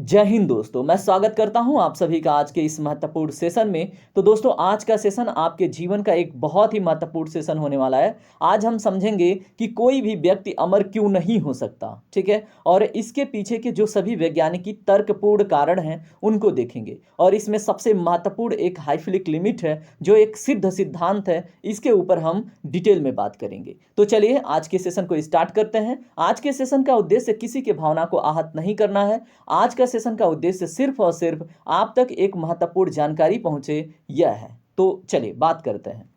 जय हिंद दोस्तों, मैं स्वागत करता हूं आप सभी का आज के इस महत्वपूर्ण सेशन में। तो दोस्तों, आज का सेशन आपके जीवन का एक बहुत ही महत्वपूर्ण सेशन होने वाला है। आज हम समझेंगे कि कोई भी व्यक्ति अमर क्यों नहीं हो सकता, ठीक है। और इसके पीछे के जो सभी वैज्ञानिक तर्कपूर्ण कारण हैं उनको देखेंगे। और इसमें सबसे महत्वपूर्ण एक हाइफिलिक लिमिट है जो एक सिद्ध सिद्धांत है, इसके ऊपर हम डिटेल में बात करेंगे। तो चलिए आज के सेशन को स्टार्ट करते हैं। आज के सेशन का उद्देश्य किसी के भावना को आहत नहीं करना है। आज का सेशन का उद्देश्य सिर्फ और सिर्फ आप तक एक महत्वपूर्ण जानकारी पहुंचे, यह है। तो चलिए बात करते हैं।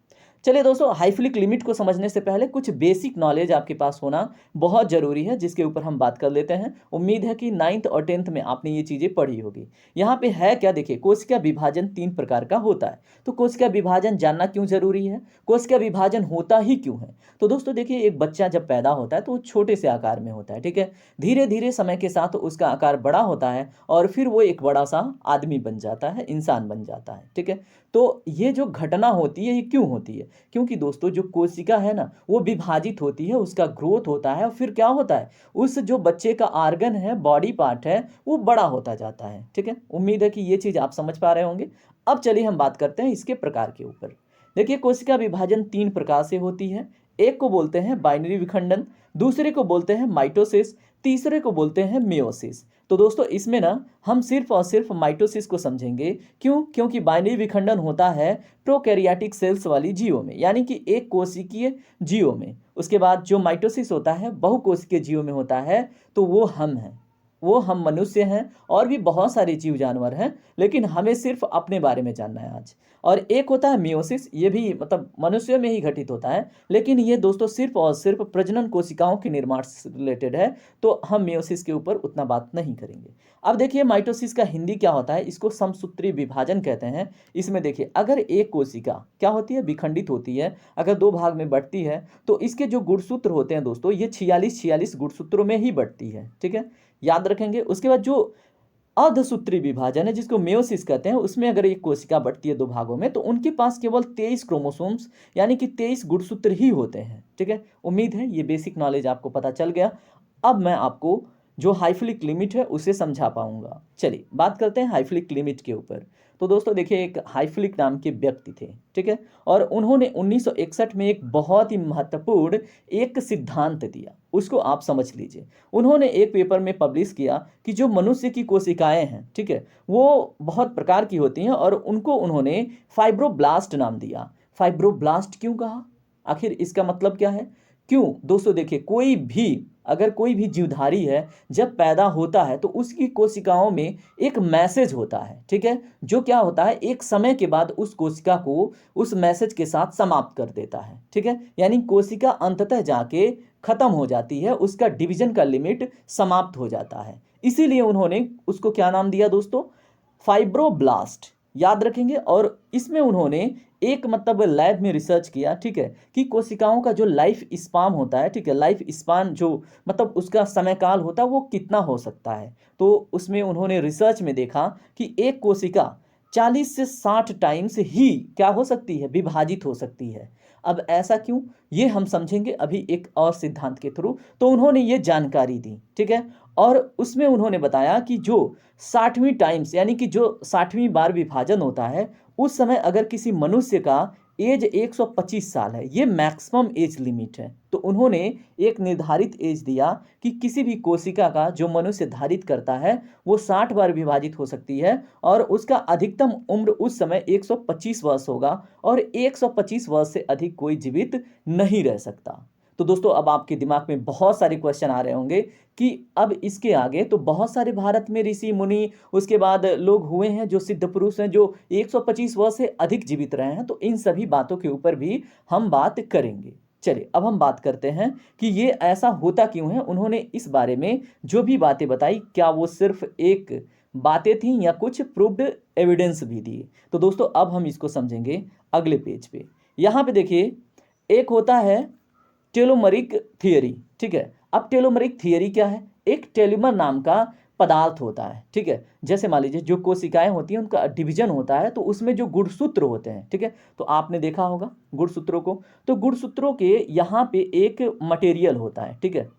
चलिए दोस्तों, हाइफिलिक लिमिट को समझने से पहले कुछ बेसिक नॉलेज आपके पास होना बहुत ज़रूरी है, जिसके ऊपर हम बात कर लेते हैं। उम्मीद है कि 9th और 10th में आपने ये चीज़ें पढ़ी होगी। यहाँ पे है क्या, देखिए, कोशिका विभाजन 3 प्रकार का होता है। तो कोशिका विभाजन जानना क्यों जरूरी है, कोशिका विभाजन होता ही क्यों है। तो दोस्तों देखिए, एक बच्चा जब पैदा होता है तो वो छोटे से आकार में होता है, ठीक है। धीरे धीरे समय के साथ उसका आकार बड़ा होता है और फिर वो एक बड़ा सा आदमी बन जाता है, इंसान बन जाता है, ठीक है। तो ये जो घटना होती है ये क्यों होती है? क्योंकि दोस्तों जो कोशिका है ना वो विभाजित होती है, उसका ग्रोथ होता है और फिर क्या होता है, उस जो बच्चे का आर्गन है, बॉडी पार्ट है, वो बड़ा होता जाता है, ठीक है। उम्मीद है कि ये चीज़ आप समझ पा रहे होंगे। अब चलिए हम बात करते हैं इसके प्रकार के ऊपर। देखिए, कोशिका विभाजन 3 प्रकार से होती है। एक को बोलते हैं बाइनरी विखंडन, दूसरे को बोलते हैं माइटोसिस, तीसरे को बोलते हैं मेयोसिस। तो दोस्तों इसमें ना हम सिर्फ और सिर्फ माइटोसिस को समझेंगे। क्यों? क्योंकि बाइनरी विखंडन होता है प्रोकैरियोटिक सेल्स वाली जीवों में, यानी कि एक कोशिकीय जीवों में। उसके बाद जो माइटोसिस होता है बहुकोशिकीय जीवों में होता है, तो वो हम हैं, वो हम मनुष्य हैं और भी बहुत सारे जीव जानवर हैं, लेकिन हमें सिर्फ अपने बारे में जानना है आज। और एक होता है मियोसिस, ये भी मतलब मनुष्यों में ही घटित होता है, लेकिन ये दोस्तों सिर्फ और सिर्फ प्रजनन कोशिकाओं के निर्माण से रिलेटेड है, तो हम मियोसिस के ऊपर उतना बात नहीं करेंगे। अब देखिए, माइटोसिस का हिंदी क्या होता है, इसको समसूत्री विभाजन कहते हैं। इसमें देखिए, अगर एक कोशिका क्या होती है, विखंडित होती है, अगर 2 भाग में बढ़ती है, तो इसके जो गुणसूत्र होते हैं दोस्तों, ये 46 गुणसूत्रों में ही बढ़ती है, ठीक है, याद रखेंगे। उसके बाद जो अर्धसूत्री विभाजन है, जिसको मेयोसिस कहते हैं, उसमें अगर एक कोशिका बढ़ती है 2 भागों में, तो उनके पास केवल 23 क्रोमोसोम्स यानी कि 23 गुणसूत्र ही होते हैं, ठीक है। उम्मीद है ये बेसिक नॉलेज आपको पता चल गया। अब मैं आपको जो हाइफिलिक लिमिट है उसे समझा पाऊंगा। चलिए बात करते हैं हाइफिलिक लिमिट के ऊपर। तो दोस्तों देखिए, एक हाइफिलिक नाम के व्यक्ति थे, ठीक है, और उन्होंने 1961 में एक बहुत ही महत्वपूर्ण एक सिद्धांत दिया, उसको आप समझ लीजिए। उन्होंने एक पेपर में पब्लिश किया कि जो मनुष्य की कोशिकाएं हैं, ठीक है, वो बहुत प्रकार की होती हैं और उनको उन्होंने फाइब्रोब्लास्ट नाम दिया। फाइब्रोब्लास्ट क्यों कहा, आखिर इसका मतलब क्या है? क्यों दोस्तों, देखिए, कोई भी जीवधारी है, जब पैदा होता है तो उसकी कोशिकाओं में एक मैसेज होता है, ठीक है, जो क्या होता है, एक समय के बाद उस कोशिका को उस मैसेज के साथ समाप्त कर देता है, ठीक है। यानी कोशिका अंततः जाके खत्म हो जाती है, उसका डिवीजन का लिमिट समाप्त हो जाता है। इसीलिए उन्होंने उसको क्या नाम दिया दोस्तों, फाइब्रोब्लास्ट, याद रखेंगे। और इसमें उन्होंने एक मतलब लैब में रिसर्च किया, ठीक है, कि कोशिकाओं का जो लाइफ स्पान होता है, ठीक है, लाइफ स्पान जो मतलब उसका समय काल होता है वो कितना हो सकता है। तो उसमें उन्होंने रिसर्च में देखा कि एक कोशिका 40 से 60 टाइम्स ही क्या हो सकती है, विभाजित हो सकती है। अब ऐसा क्यों, ये हम समझेंगे अभी एक और सिद्धांत के थ्रू। तो उन्होंने ये जानकारी दी, ठीक है, और उसमें उन्होंने बताया कि जो 60वीं टाइम्स यानी कि जो 60वीं बार विभाजन होता है, उस समय अगर किसी मनुष्य का एज 125 साल है, ये मैक्सिमम एज लिमिट है। तो उन्होंने एक निर्धारित एज दिया कि किसी भी कोशिका का जो मनुष्य धारित करता है वो 60 बार विभाजित हो सकती है और उसका अधिकतम उम्र उस समय 125 वर्ष होगा और 125 वर्ष से अधिक कोई जीवित नहीं रह सकता। तो दोस्तों अब आपके दिमाग में बहुत सारे क्वेश्चन आ रहे होंगे कि अब इसके आगे तो बहुत सारे भारत में ऋषि मुनि, उसके बाद लोग हुए हैं जो सिद्ध पुरुष हैं जो 125 वर्ष से अधिक जीवित रहे हैं, तो इन सभी बातों के ऊपर भी हम बात करेंगे। चलिए अब हम बात करते हैं कि ये ऐसा होता क्यों है। उन्होंने इस बारे में जो भी बातें बताई, क्या वो सिर्फ एक बातें थी या कुछ प्रूव्ड एविडेंस भी दिए। तो दोस्तों अब हम इसको समझेंगे अगले पेज पे। यहाँ पे देखिए, एक होता है टेलोमरिक थियरी, ठीक है। अब टेलोमरिक थियरी क्या है, एक टेलोमर नाम का पदार्थ होता है, ठीक है। जैसे मान लीजिए जो कोशिकाएं होती हैं उनका डिवीजन होता है, तो उसमें जो गुणसूत्र होते हैं, ठीक है, तो आपने देखा होगा गुणसूत्रों को। तो गुणसूत्रों के यहाँ पे एक मटेरियल होता है, ठीक है,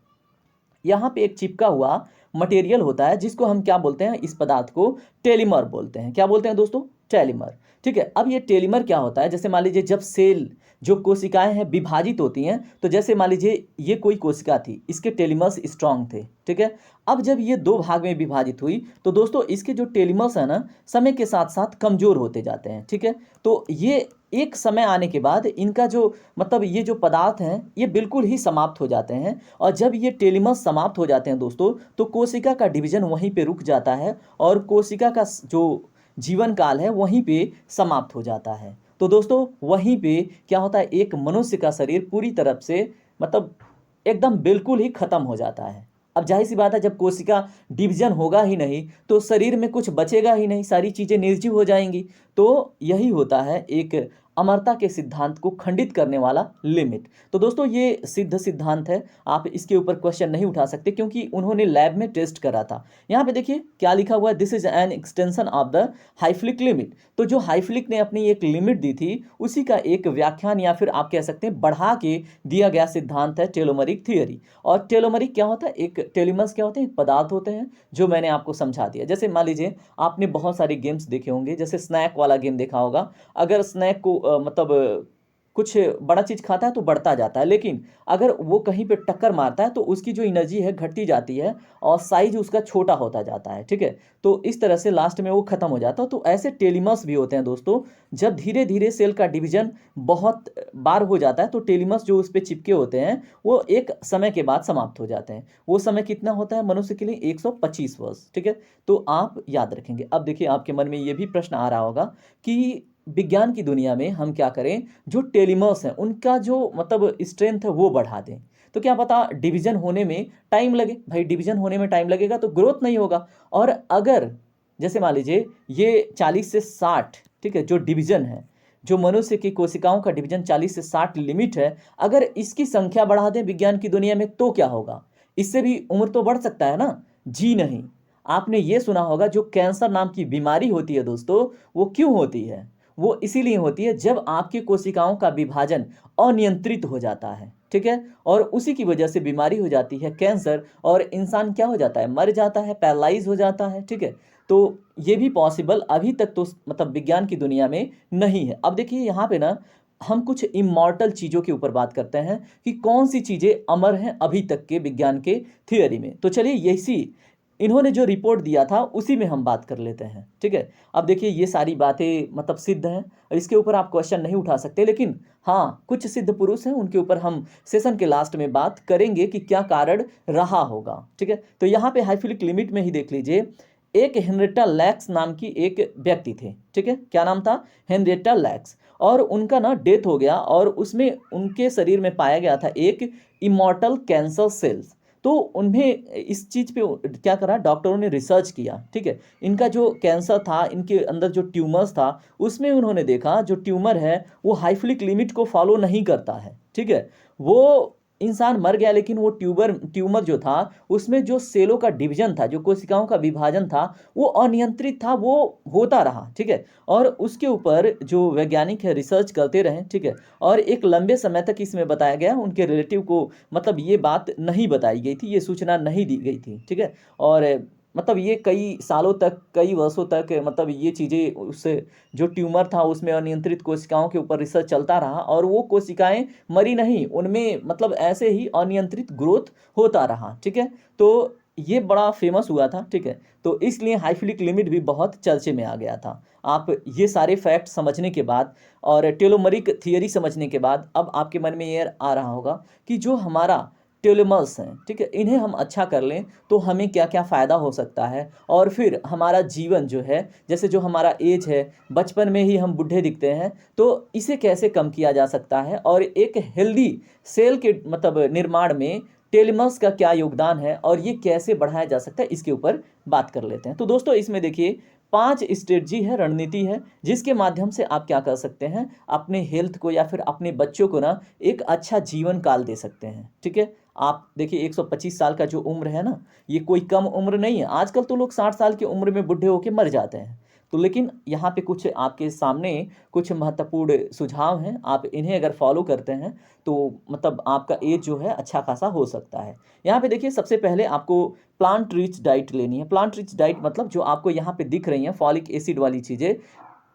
यहाँ पे एक चिपका हुआ मटेरियल होता है जिसको हम क्या बोलते हैं, इस पदार्थ को टेलीमर बोलते हैं। क्या बोलते हैं दोस्तों, टेलीमर। ठीक है, अब ये टेलीमर क्या होता है, जैसे मान लीजिए जब सेल जो कोशिकाएं हैं विभाजित होती हैं, तो जैसे मान लीजिए ये कोई कोशिका थी, इसके टेलीमर्स स्ट्रांग थे। ठीक है, अब जब ये दो भाग में विभाजित हुई तो दोस्तों इसके जो टेलीमर्स है ना, समय के साथ साथ कमजोर होते जाते हैं। ठीक है, तो ये एक समय आने के बाद इनका जो मतलब ये जो पदार्थ हैं ये बिल्कुल ही समाप्त हो जाते हैं, और जब ये टेलीमर्स समाप्त हो जाते हैं दोस्तों, तो कोशिका का डिवीजन वहीं पे रुक जाता है और कोशिका का जो जीवन काल है वहीं पे समाप्त हो जाता है। तो दोस्तों वहीं पे क्या होता है, एक मनुष्य का शरीर पूरी तरह से मतलब एकदम बिल्कुल ही खत्म हो जाता है। अब जाहिर सी बात है, जब कोशिका डिवीजन होगा ही नहीं तो शरीर में कुछ बचेगा ही नहीं, सारी चीज़ें निर्जीव हो जाएंगी। तो यही होता है एक अमरता के सिद्धांत को खंडित करने वाला लिमिट। तो दोस्तों ये सिद्ध सिद्धांत है, आप इसके ऊपर क्वेश्चन नहीं उठा सकते क्योंकि उन्होंने लैब में टेस्ट करा था। यहाँ पे देखिए क्या लिखा हुआ है, this is an extension of the Hayflick limit. तो जो हाइफ्लिक ने अपनी एक लिमिट दी थी उसी का एक व्याख्यान या फिर आप कह सकते हैं बढ़ा के दिया गया सिद्धांत है टेलोमरिक थियरी। और टेलोमरिक क्या होता है, एक टेलीमर्स क्या होते हैं, पदार्थ होते हैं जो मैंने आपको समझा दिया। जैसे मान लीजिए आपने बहुत सारे गेम्स देखे होंगे, जैसे स्नैक वाला गेम देखा होगा। अगर स्नैक को मतलब कुछ बड़ा चीज़ खाता है तो बढ़ता जाता है, लेकिन अगर वो कहीं पे टक्कर मारता है तो उसकी जो एनर्जी है घटती जाती है और साइज उसका छोटा होता जाता है। ठीक है, तो इस तरह से लास्ट में वो खत्म हो जाता है। तो ऐसे टेलीमर्स भी होते हैं दोस्तों, जब धीरे धीरे सेल का डिवीजन बहुत बार हो जाता है तो टेलीमर्स जो उस पर चिपके होते हैं वो एक समय के बाद समाप्त हो जाते हैं। वो समय कितना होता है मनुष्य के लिए, 125 वर्ष। ठीक है, तो आप याद रखेंगे। अब देखिए आपके मन में ये भी प्रश्न आ रहा होगा कि विज्ञान की दुनिया में हम क्या करें, जो टेलीमर्स हैं उनका जो मतलब स्ट्रेंथ है वो बढ़ा दें। तो क्या पता डिवीजन होने में टाइम लगे, भाई डिवीजन होने में टाइम लगेगा तो ग्रोथ नहीं होगा। और अगर जैसे मान लीजिए ये 40 से 60, ठीक है, जो डिवीजन है, जो मनुष्य की कोशिकाओं का डिवीजन 40 से 60 लिमिट है, अगर इसकी संख्या बढ़ा दें विज्ञान की दुनिया में तो क्या होगा, इससे भी उम्र तो बढ़ सकता है ना। जी नहीं, आपने ये सुना होगा जो कैंसर नाम की बीमारी होती है दोस्तों, वो क्यों होती है, वो इसीलिए होती है जब आपकी कोशिकाओं का विभाजन अनियंत्रित हो जाता है। ठीक है, और उसी की वजह से बीमारी हो जाती है कैंसर, और इंसान क्या हो जाता है, मर जाता है, पैरालाइज हो जाता है। ठीक है, तो ये भी पॉसिबल अभी तक तो मतलब विज्ञान की दुनिया में नहीं है। अब देखिए यहाँ पे ना हम कुछ इमॉर्टल चीज़ों के ऊपर बात करते हैं कि कौन सी चीज़ें अमर हैं अभी तक के विज्ञान के थियरी में। तो चलिए यही इन्होंने जो रिपोर्ट दिया था उसी में हम बात कर लेते हैं। ठीक है, अब देखिए ये सारी बातें मतलब सिद्ध हैं, इसके ऊपर आप क्वेश्चन नहीं उठा सकते, लेकिन हाँ कुछ सिद्ध पुरुष हैं उनके ऊपर हम सेशन के लास्ट में बात करेंगे कि क्या कारण रहा होगा। ठीक है, तो यहाँ पे हाइफिलिक लिमिट में ही देख लीजिए, एक हेनरिटा लैक्स नाम की एक व्यक्ति थे। ठीक है, क्या नाम था, हेनरिटा लैक्स, और उनका ना डेथ हो गया और उसमें उनके शरीर में पाया गया था एक इमॉर्टल कैंसर सेल्स। तो उन्हें इस चीज़ पे क्या करा, डॉक्टरों ने रिसर्च किया। ठीक है, इनका जो कैंसर था, इनके अंदर जो ट्यूमर्स था, उसमें उन्होंने देखा जो ट्यूमर है वो हाइफिलिक लिमिट को फॉलो नहीं करता है। ठीक है, वो इंसान मर गया लेकिन वो ट्यूमर जो था उसमें जो सेलों का डिवीजन था, जो कोशिकाओं का विभाजन था, वो अनियंत्रित था, वो होता रहा। ठीक है, और उसके ऊपर जो वैज्ञानिक है रिसर्च करते रहे। ठीक है, और एक लंबे समय तक इसमें बताया गया, उनके रिलेटिव को मतलब ये बात नहीं बताई गई थी, ये सूचना नहीं दी गई थी। ठीक है, और मतलब ये कई सालों तक, कई वर्षों तक मतलब ये चीज़ें उस जो ट्यूमर था उसमें अनियंत्रित कोशिकाओं के ऊपर रिसर्च चलता रहा और वो कोशिकाएं मरी नहीं, उनमें मतलब ऐसे ही अनियंत्रित ग्रोथ होता रहा। ठीक है, तो ये बड़ा फेमस हुआ था। ठीक है, तो इसलिए हाइफिलिक लिमिट भी बहुत चर्चे में आ गया था। आप ये सारे फैक्ट समझने के बाद और टेलोमरिक थियरी समझने के बाद अब आपके मन में ये आ रहा होगा कि जो हमारा टेलोमर्स हैं, ठीक है, इन्हें हम अच्छा कर लें तो हमें क्या क्या फ़ायदा हो सकता है, और फिर हमारा जीवन जो है, जैसे जो हमारा एज है, बचपन में ही हम बूढ़े दिखते हैं, तो इसे कैसे कम किया जा सकता है, और एक हेल्दी सेल के मतलब निर्माण में टेलोमर्स का क्या योगदान है और ये कैसे बढ़ाया जा सकता है, इसके ऊपर बात कर लेते हैं। तो दोस्तों इसमें देखिए 5 स्ट्रेटजी है, रणनीति है, जिसके माध्यम से आप क्या कर सकते हैं, अपने हेल्थ को या फिर अपने बच्चों को ना एक अच्छा जीवन काल दे सकते हैं। ठीक है, आप देखिए 125 साल का जो उम्र है ना, ये कोई कम उम्र नहीं है। आजकल तो लोग 60 साल की उम्र में बूढ़े होकर मर जाते हैं। तो लेकिन यहाँ पे कुछ आपके सामने कुछ महत्वपूर्ण सुझाव हैं, आप इन्हें अगर फॉलो करते हैं तो मतलब आपका एज जो है अच्छा खासा हो सकता है। यहाँ पे देखिए सबसे पहले आपको प्लांट रिच डाइट लेनी है। प्लांट रिच डाइट मतलब जो आपको यहाँ पे दिख रही हैं फॉलिक एसिड वाली चीज़ें,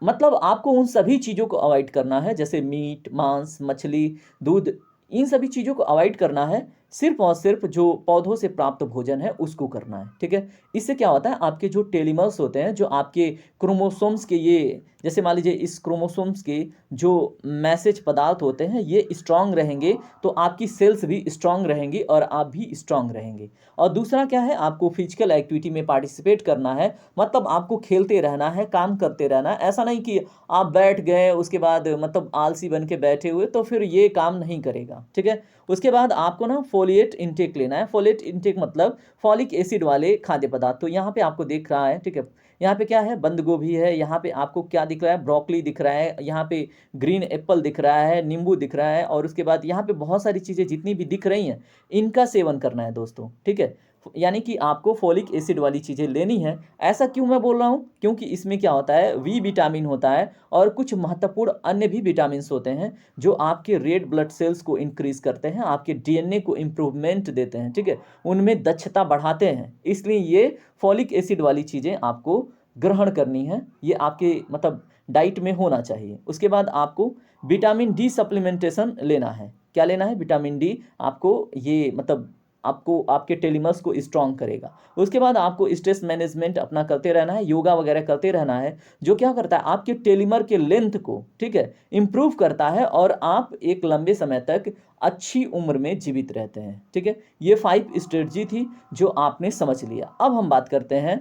मतलब आपको उन सभी चीज़ों को अवॉइड करना है, जैसे मीट, मांस, मछली, दूध, इन सभी चीज़ों को अवॉइड करना है। सिर्फ और सिर्फ जो पौधों से प्राप्त भोजन है उसको करना है, ठीक है। इससे क्या होता है, आपके जो टेलिमर्स होते हैं, जो आपके क्रोमोसोम्स के ये, जैसे मान लीजिए इस क्रोमोसोम्स के जो मैसेज पदार्थ होते हैं ये स्ट्रांग रहेंगे, तो आपकी सेल्स भी स्ट्रांग रहेंगी और आप भी स्ट्रांग रहेंगे। और दूसरा क्या है, आपको फिजिकल एक्टिविटी में पार्टिसिपेट करना है, मतलब आपको खेलते रहना है, काम करते रहना है। ऐसा नहीं कि आप बैठ गए उसके बाद मतलब आलसी बन के बैठे हुए, तो फिर ये काम नहीं करेगा, ठीक है। उसके बाद आपको ना फोलिएट इंटेक लेना है। फोलिएट इंटेक मतलब फॉलिक एसिड वाले खाद्य पदार्थ। तो यहाँ पे आपको दिख रहा है, ठीक है, यहाँ पे क्या है, बंद गोभी है, यहाँ पे आपको क्या दिख रहा है, ब्रोकली दिख रहा है, यहाँ पे ग्रीन एप्पल दिख रहा है, नींबू दिख रहा है, और उसके बाद यहाँ पे बहुत सारी चीज़ें जितनी भी दिख रही हैं इनका सेवन करना है दोस्तों, ठीक है। यानी कि आपको फोलिक एसिड वाली चीज़ें लेनी है। ऐसा क्यों मैं बोल रहा हूँ, क्योंकि इसमें क्या होता है, वी विटामिन होता है और कुछ महत्वपूर्ण अन्य भी विटामिन होते हैं जो आपके रेड ब्लड सेल्स को इंक्रीज करते हैं, आपके डीएनए को इम्प्रूवमेंट देते हैं, ठीक है, उनमें दक्षता बढ़ाते हैं। इसलिए ये फॉलिक एसिड वाली चीज़ें आपको ग्रहण करनी है, ये आपके मतलब डाइट में होना चाहिए। उसके बाद आपको विटामिन डी सप्लीमेंटेशन लेना है। क्या लेना है, विटामिन डी आपको ये मतलब आपको आपके टेलिमर्स को स्ट्रॉन्ग करेगा। उसके बाद आपको स्ट्रेस मैनेजमेंट अपना करते रहना है, योगा वगैरह करते रहना है, जो क्या करता है आपके टेलिमर के लेंथ को, ठीक है, इम्प्रूव करता है और आप एक लंबे समय तक अच्छी उम्र में जीवित रहते हैं, ठीक है। ये 5 स्ट्रेटजी थी जो आपने समझ लिया। अब हम बात करते हैं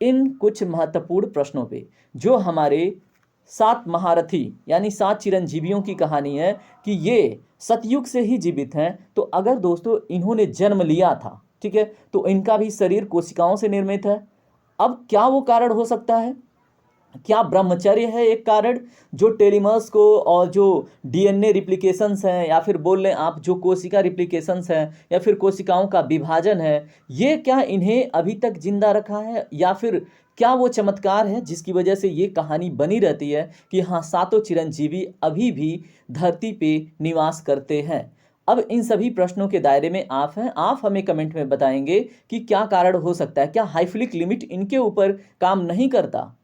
इन कुछ महत्वपूर्ण प्रश्नों पे, जो हमारे 7 महारथी यानी 7 चिरंजीवियों की कहानी है कि ये सतयुग से ही जीवित हैं। तो अगर दोस्तों इन्होंने जन्म लिया था, ठीक है, तो इनका भी शरीर कोशिकाओं से निर्मित है। अब क्या वो कारण हो सकता है, क्या ब्रह्मचर्य है एक कारण, जो टेलिमर्स को और जो डीएनए रिप्लिकेशंस हैं, या फिर बोल लें आप जो कोशिका रिप्लिकेशंस हैं, या फिर कोशिकाओं का विभाजन है, ये क्या इन्हें अभी तक जिंदा रखा है, या फिर क्या वो चमत्कार है जिसकी वजह से ये कहानी बनी रहती है कि हाँ, सातों चिरंजीवी अभी भी धरती पे निवास करते हैं। अब इन सभी प्रश्नों के दायरे में आप हैं, आप हमें कमेंट में बताएंगे कि क्या कारण हो सकता है, क्या हाइफिलिक लिमिट इनके ऊपर काम नहीं करता।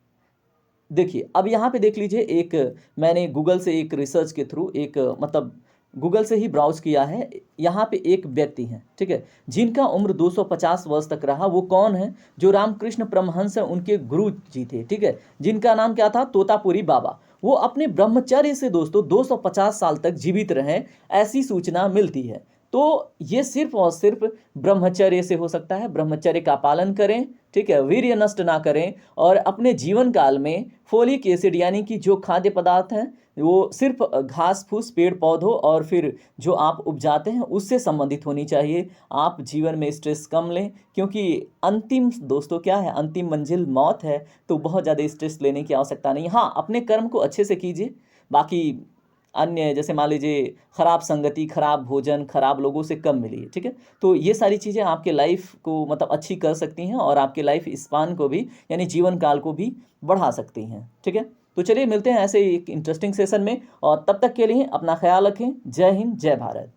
देखिए अब यहाँ पे देख लीजिए, एक मैंने गूगल से एक रिसर्च के थ्रू एक मतलब गूगल से ही ब्राउज किया है। यहाँ पे एक व्यक्ति हैं, ठीक है, जिनका उम्र 250 वर्ष तक रहा। वो कौन है, जो रामकृष्ण परमहंस हैं उनके गुरु जी थे, ठीक है, जिनका नाम क्या था, तोतापुरी बाबा। वो अपने ब्रह्मचर्य से दोस्तों 250 साल तक जीवित रहे, ऐसी सूचना मिलती है। तो ये सिर्फ और सिर्फ ब्रह्मचर्य से हो सकता है। ब्रह्मचर्य का पालन करें, ठीक है, वीर्य नष्ट ना करें, और अपने जीवन काल में फोलिक एसिड यानी कि जो खाद्य पदार्थ हैं वो सिर्फ घास फूस, पेड़ पौधों और फिर जो आप उपजाते हैं उससे संबंधित होनी चाहिए। आप जीवन में स्ट्रेस कम लें, क्योंकि अंतिम दोस्तों क्या है, अंतिम मंजिल मौत है, तो बहुत ज़्यादा स्ट्रेस लेने की आवश्यकता नहीं। हाँ, अपने कर्म को अच्छे से कीजिए, बाकी अन्य जैसे मान लीजिए खराब संगति, खराब भोजन, खराब लोगों से कम मिलिए, ठीक है। तो ये सारी चीज़ें आपके लाइफ को मतलब अच्छी कर सकती हैं और आपके लाइफ स्पान को भी यानी जीवन काल को भी बढ़ा सकती हैं, ठीक है। तो चलिए मिलते हैं ऐसे एक इंटरेस्टिंग सेशन में, और तब तक के लिए अपना ख्याल रखें। जय हिंद, जय भारत।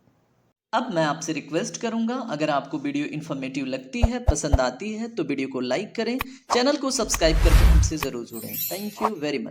अब मैं आपसे रिक्वेस्ट करूंगा, अगर आपको वीडियो इन्फॉर्मेटिव लगती है, पसंद आती है, तो वीडियो को लाइक करें, चैनल को सब्सक्राइब करके हमसे ज़रूर जुड़ें। Thank you very much.